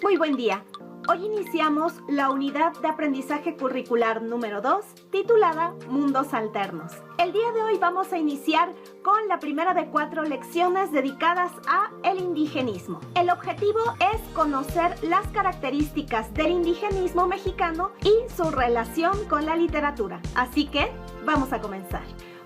Muy buen día. Hoy iniciamos la unidad de aprendizaje curricular número 2, titulada Mundos Alternos. El día de hoy vamos a iniciar con la primera de 4 lecciones dedicadas a el indigenismo. El objetivo es conocer las características del indigenismo mexicano y su relación con la literatura. Así que, vamos a comenzar.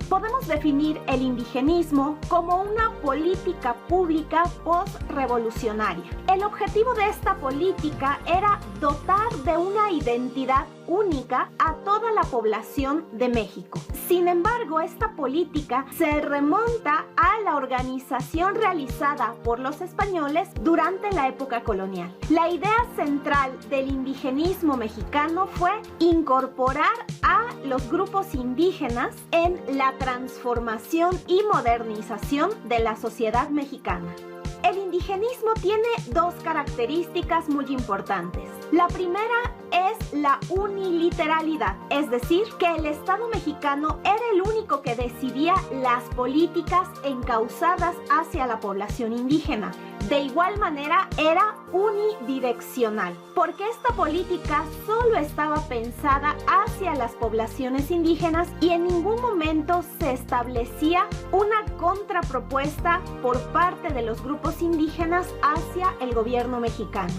Podemos definir el indigenismo como una política pública post-revolucionaria. El objetivo de esta política era dotar de una identidad única a toda la población de México. Sin embargo, esta política se remonta a la organización realizada por los españoles durante la época colonial. La idea central del indigenismo mexicano fue incorporar a los grupos indígenas en la transformación y modernización de la sociedad mexicana. El indigenismo tiene dos características muy importantes. La primera es la uniliteralidad, es decir, que el Estado mexicano era el único que decidía las políticas encausadas hacia la población indígena. De igual manera, era unidireccional, porque esta política solo estaba pensada hacia las poblaciones indígenas y en ningún momento se establecía una contrapropuesta por parte de los grupos indígenas hacia el gobierno mexicano.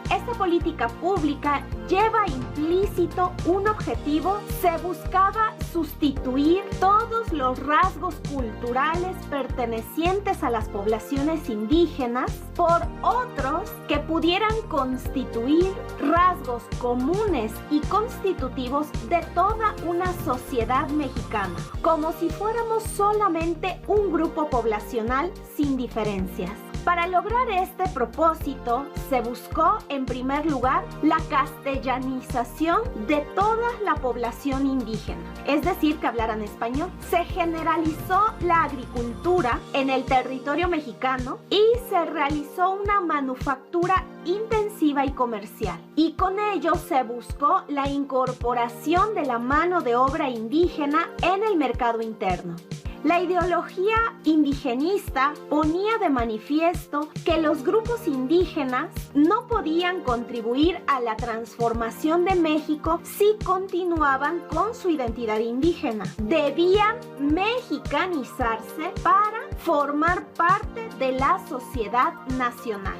Esta política pública lleva implícito un objetivo. Se buscaba sustituir todos los rasgos culturales pertenecientes a las poblaciones indígenas por otros que pudieran constituir rasgos comunes y constitutivos de toda una sociedad mexicana, como si fuéramos solamente un grupo poblacional sin diferencias. Para lograr este propósito, se buscó, en primer lugar, la castellanización de toda la población indígena, es decir, que hablaran español. Se generalizó la agricultura en el territorio mexicano y se realizó una manufactura intensiva y comercial. Y con ello se buscó la incorporación de la mano de obra indígena en el mercado interno. La ideología indigenista ponía de manifiesto que los grupos indígenas no podían contribuir a la transformación de México si continuaban con su identidad indígena. Debían mexicanizarse para formar parte de la sociedad nacional.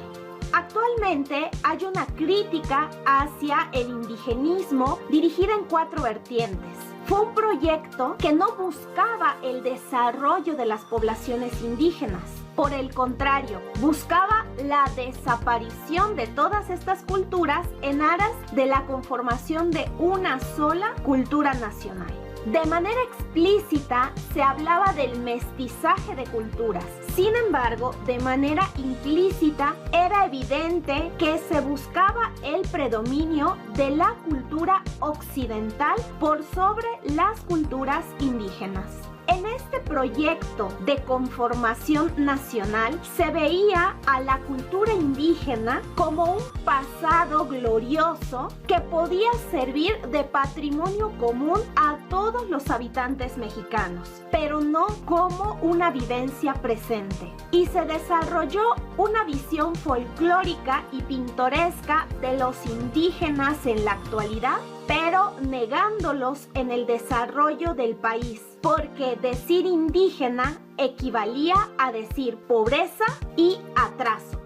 Actualmente hay una crítica hacia el indigenismo dirigida en 4 vertientes. Fue un proyecto que no buscaba el desarrollo de las poblaciones indígenas. Por el contrario, buscaba la desaparición de todas estas culturas en aras de la conformación de una sola cultura nacional. De manera explícita se hablaba del mestizaje de culturas. Sin embargo, de manera implícita era evidente que se buscaba el predominio de la cultura occidental por sobre las culturas indígenas. En este proyecto de conformación nacional se veía a la cultura indígena como un pasado glorioso que podía servir de patrimonio común a todos los habitantes mexicanos, pero no como una vivencia presente. Y se desarrolló una visión folclórica y pintoresca de los indígenas en la actualidad, pero negándolos en el desarrollo del país, porque decir indígena equivalía a decir pobreza y atraso.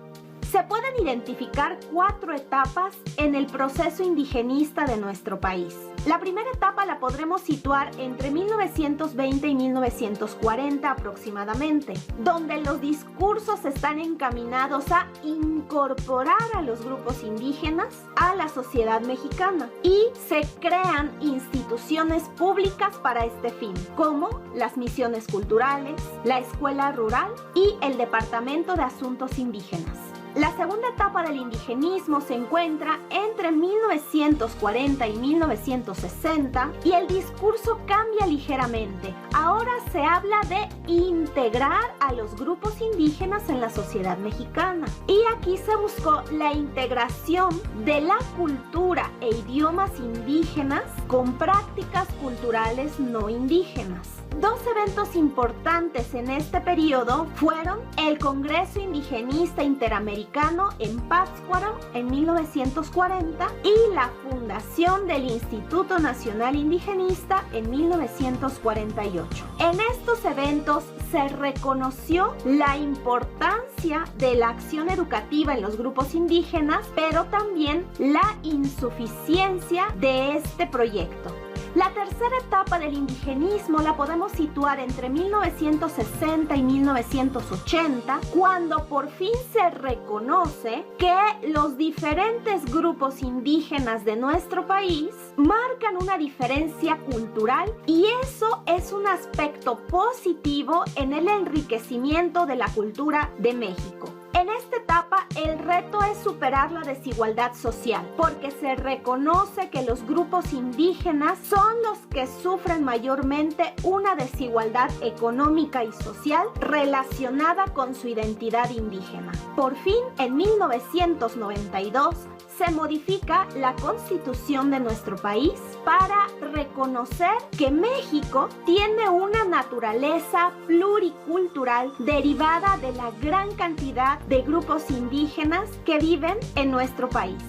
Se pueden identificar 4 etapas en el proceso indigenista de nuestro país. La primera etapa la podremos situar entre 1920 y 1940 aproximadamente, donde los discursos están encaminados a incorporar a los grupos indígenas a la sociedad mexicana y se crean instituciones públicas para este fin, como las misiones culturales, la escuela rural y el Departamento de Asuntos Indígenas. La segunda etapa del indigenismo se encuentra entre 1940 y 1960 y el discurso cambia ligeramente. Ahora se habla de integrar a los grupos indígenas en la sociedad mexicana. Y aquí se buscó la integración de la cultura e idiomas indígenas con prácticas culturales no indígenas. Dos eventos importantes en este periodo fueron el Congreso Indigenista Interamericano Mesoamericano en Pátzcuaro en 1940 y la fundación del Instituto Nacional Indigenista en 1948. En estos eventos se reconoció la importancia de la acción educativa en los grupos indígenas, pero también la insuficiencia de este proyecto. La tercera etapa del indigenismo la podemos situar entre 1960 y 1980, cuando por fin se reconoce que los diferentes grupos indígenas de nuestro país marcan una diferencia cultural, y eso es un aspecto positivo en el enriquecimiento de la cultura de México. En esta etapa, el reto es superar la desigualdad social, porque se reconoce que los grupos indígenas son los que sufren mayormente una desigualdad económica y social relacionada con su identidad indígena. Por fin, en 1992, se modifica la Constitución de nuestro país para reconocer que México tiene una naturaleza pluricultural derivada de la gran cantidad de grupos indígenas que viven en nuestro país.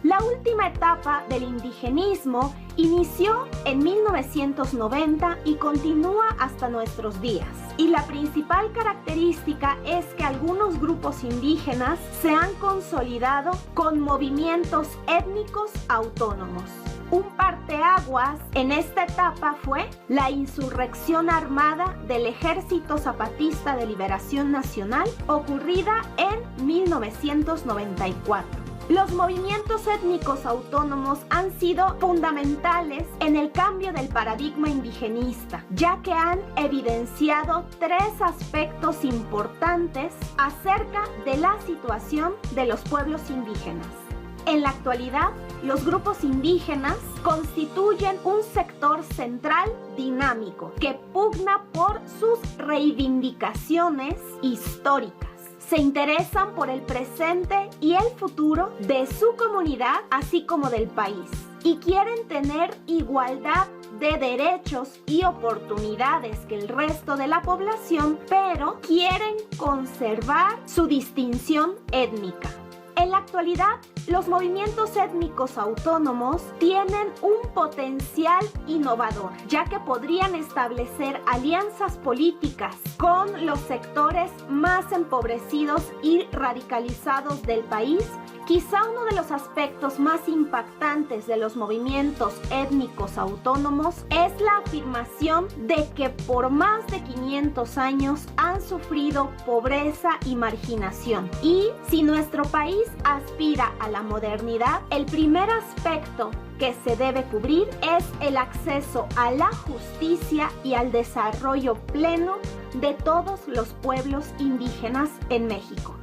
La última etapa del indigenismo inició en 1990 y continúa hasta nuestros días. Y la principal característica es que algunos grupos indígenas se han consolidado con movimientos étnicos autónomos. Un parteaguas en esta etapa fue la insurrección armada del Ejército Zapatista de Liberación Nacional, ocurrida en 1994. Los movimientos étnicos autónomos han sido fundamentales en el cambio del paradigma indigenista, ya que han evidenciado tres aspectos importantes acerca de la situación de los pueblos indígenas. En la actualidad, los grupos indígenas constituyen un sector central dinámico que pugna por sus reivindicaciones históricas. Se interesan por el presente y el futuro de su comunidad, así como del país, y quieren tener igualdad de derechos y oportunidades que el resto de la población, pero quieren conservar su distinción étnica. En la actualidad, los movimientos étnicos autónomos tienen un potencial innovador, ya que podrían establecer alianzas políticas con los sectores más empobrecidos y radicalizados del país. Quizá uno de los aspectos más impactantes de los movimientos étnicos autónomos es la afirmación de que por más de 500 años han sufrido pobreza y marginación. Y si nuestro país aspira a la modernidad, el primer aspecto que se debe cubrir es el acceso a la justicia y al desarrollo pleno de todos los pueblos indígenas en México.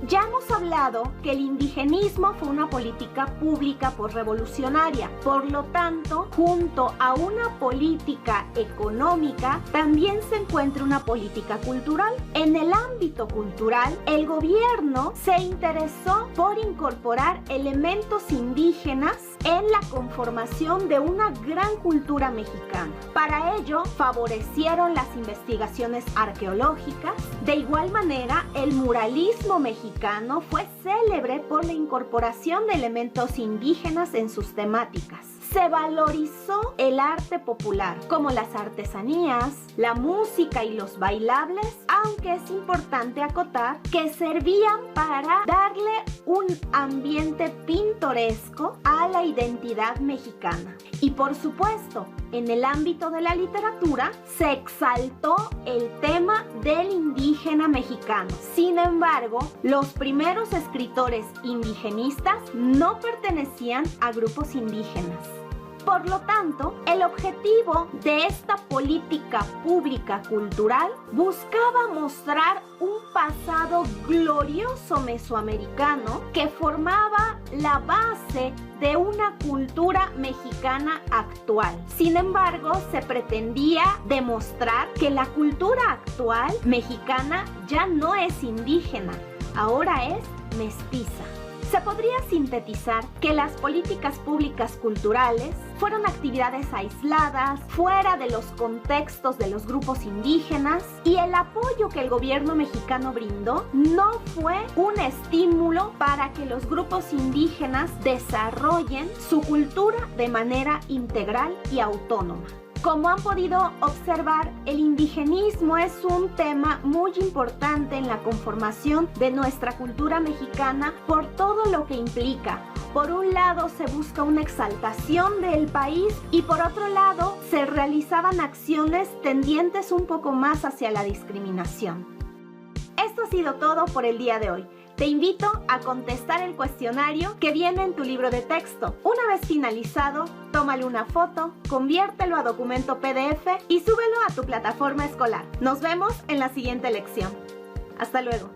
Ya hemos hablado que el indigenismo fue una política pública posrevolucionaria. Por lo tanto, junto a una política económica, también se encuentra una política cultural. En el ámbito cultural, el gobierno se interesó por incorporar elementos indígenas en la conformación de una gran cultura mexicana. Para ello, favorecieron las investigaciones arqueológicas. De igual manera, el muralismo mexicano fue célebre por la incorporación de elementos indígenas en sus temáticas. Se valorizó el arte popular, como las artesanías, la música y los bailables, aunque es importante acotar que servían para darle un ambiente pintoresco a la identidad mexicana. Y por supuesto, en el ámbito de la literatura, se exaltó el tema del indígena mexicano. Sin embargo, los primeros escritores indigenistas no pertenecían a grupos indígenas. Por lo tanto, el objetivo de esta política pública cultural buscaba mostrar un pasado glorioso mesoamericano que formaba la base de una cultura mexicana actual. Sin embargo, se pretendía demostrar que la cultura actual mexicana ya no es indígena, ahora es mestiza. Se podría sintetizar que las políticas públicas culturales fueron actividades aisladas, fuera de los contextos de los grupos indígenas, y el apoyo que el gobierno mexicano brindó no fue un estímulo para que los grupos indígenas desarrollen su cultura de manera integral y autónoma. Como han podido observar, el indigenismo es un tema muy importante en la conformación de nuestra cultura mexicana por todo lo que implica. Por un lado se busca una exaltación del país y por otro lado se realizaban acciones tendientes un poco más hacia la discriminación. Esto ha sido todo por el día de hoy. Te invito a contestar el cuestionario que viene en tu libro de texto. Una vez finalizado, tómale una foto, conviértelo a documento PDF y súbelo a tu plataforma escolar. Nos vemos en la siguiente lección. Hasta luego.